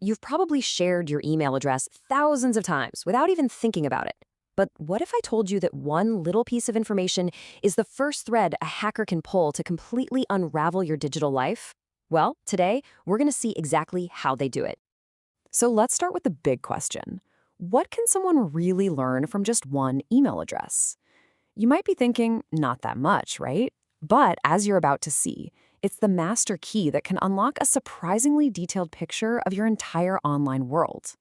You've probably shared your email address thousands of times without even thinking about it. But what if I told you that one little piece of information is the first thread a hacker can pull to completely unravel your digital life? Well, today, we're going to see exactly how they do it. So let's start with the big question. What can someone really learn from just one email address? You might be thinking, not that much, right? But as you're about to see, it's the master key that can unlock a surprisingly detailed picture of your entire online world.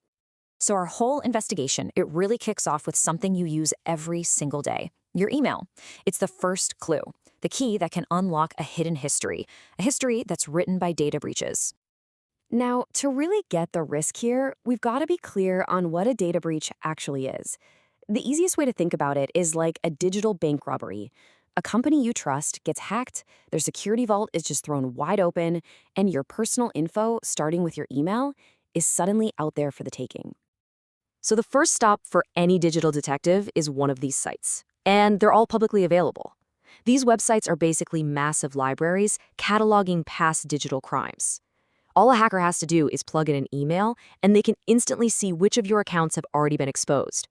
So our whole investigation, it really kicks off with something you use every single day, your email. It's the first clue, the key that can unlock a hidden history, a history that's written by data breaches. Now, to really get the risk here, we've got to be clear on what a data breach actually is. The easiest way to think about it is like a digital bank robbery. A company you trust gets hacked, their security vault is just thrown wide open, and your personal info, starting with your email, is suddenly out there for the taking. So the first stop for any digital detective is one of these sites, and they're all publicly available. These websites are basically massive libraries cataloging past digital crimes. All a hacker has to do is plug in an email, and they can instantly see which of your accounts have already been exposed.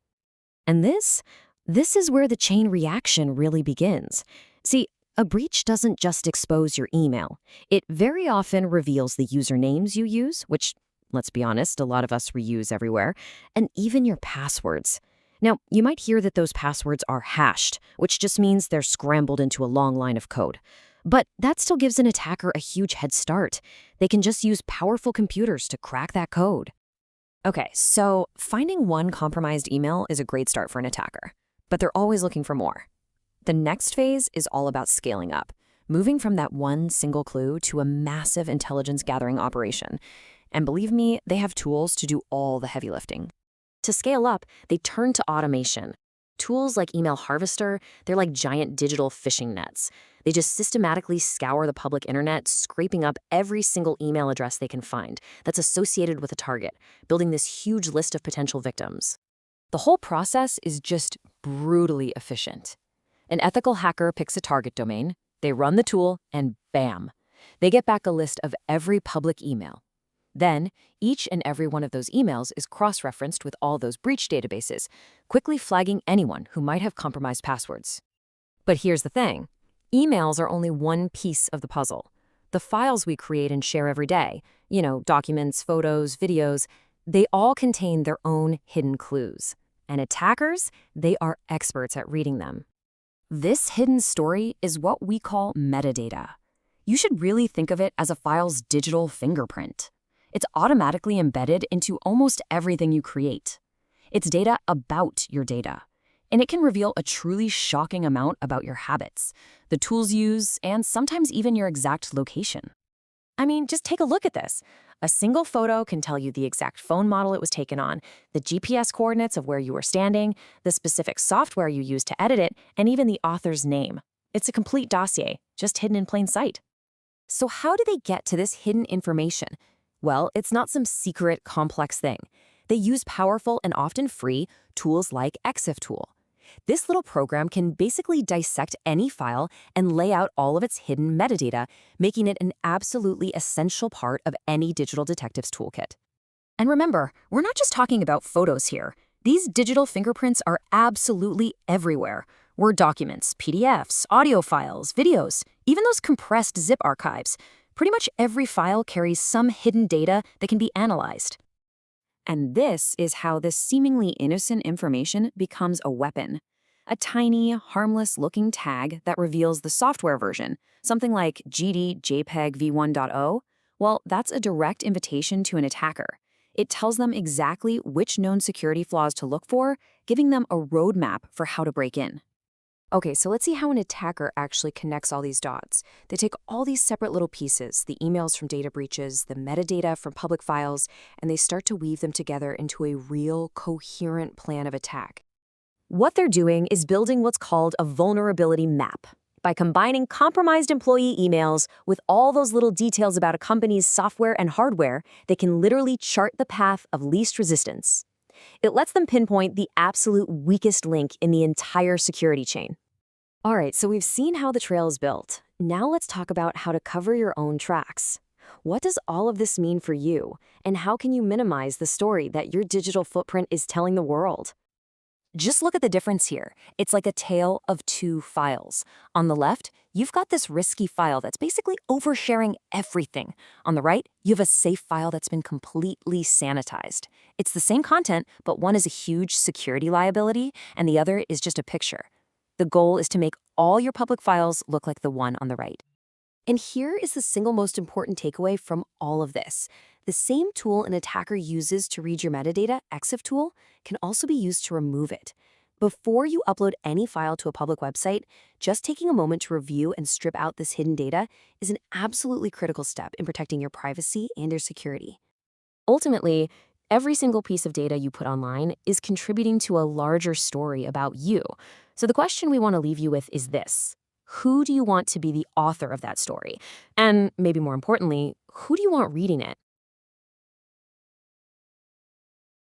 And this is where the chain reaction really begins. See, a breach doesn't just expose your email. It very often reveals the usernames you use, which, let's be honest, a lot of us reuse everywhere, and even your passwords. Now, you might hear that those passwords are hashed, which just means they're scrambled into a long line of code. But that still gives an attacker a huge head start. They can just use powerful computers to crack that code. Okay, so finding one compromised email is a great start for an attacker, but they're always looking for more. The next phase is all about scaling up, moving from that one single clue to a massive intelligence gathering operation. And believe me, they have tools to do all the heavy lifting. To scale up, they turn to automation. Tools like Email Harvester, they're like giant digital fishing nets. They just systematically scour the public internet, scraping up every single email address they can find that's associated with a target, building this huge list of potential victims. The whole process is just brutally efficient. An ethical hacker picks a target domain, they run the tool, and bam! They get back a list of every public email. Then, each and every one of those emails is cross-referenced with all those breach databases, quickly flagging anyone who might have compromised passwords. But here's the thing. Emails are only one piece of the puzzle. The files we create and share every day, documents, photos, videos, they all contain their own hidden clues. And attackers, they are experts at reading them. This hidden story is what we call metadata. You should really think of it as a file's digital fingerprint. It's automatically embedded into almost everything you create. It's data about your data, and it can reveal a truly shocking amount about your habits, the tools you use, and sometimes even your exact location. I mean, just take a look at this. A single photo can tell you the exact phone model it was taken on, the GPS coordinates of where you were standing, the specific software you used to edit it, and even the author's name. It's a complete dossier, just hidden in plain sight. So how do they get to this hidden information? Well, it's not some secret, complex thing. They use powerful and often free tools like ExifTool. This little program can basically dissect any file and lay out all of its hidden metadata, making it an absolutely essential part of any digital detective's toolkit. And remember, we're not just talking about photos here. These digital fingerprints are absolutely everywhere. Word documents, PDFs, audio files, videos, even those compressed zip archives. Pretty much every file carries some hidden data that can be analyzed. And this is how this seemingly innocent information becomes a weapon. A tiny, harmless-looking tag that reveals the software version, something like GD JPEG v1.0, well, that's a direct invitation to an attacker. It tells them exactly which known security flaws to look for, giving them a roadmap for how to break in. Okay, so let's see how an attacker actually connects all these dots. They take all these separate little pieces, the emails from data breaches, the metadata from public files, and they start to weave them together into a real, coherent plan of attack. What they're doing is building what's called a vulnerability map. By combining compromised employee emails with all those little details about a company's software and hardware, they can literally chart the path of least resistance. It lets them pinpoint the absolute weakest link in the entire security chain. All right, so we've seen how the trail is built. Now let's talk about how to cover your own tracks. What does all of this mean for you? And how can you minimize the story that your digital footprint is telling the world? Just look at the difference here. It's like a tale of two files. On the left, you've got this risky file that's basically oversharing everything. On the right, you have a safe file that's been completely sanitized. It's the same content, but one is a huge security liability, and the other is just a picture. The goal is to make all your public files look like the one on the right. And here is the single most important takeaway from all of this. The same tool an attacker uses to read your metadata, ExifTool, can also be used to remove it. Before you upload any file to a public website, just taking a moment to review and strip out this hidden data is an absolutely critical step in protecting your privacy and your security. Ultimately, every single piece of data you put online is contributing to a larger story about you. So the question we want to leave you with is this. Who do you want to be the author of that story? And maybe more importantly, who do you want reading it?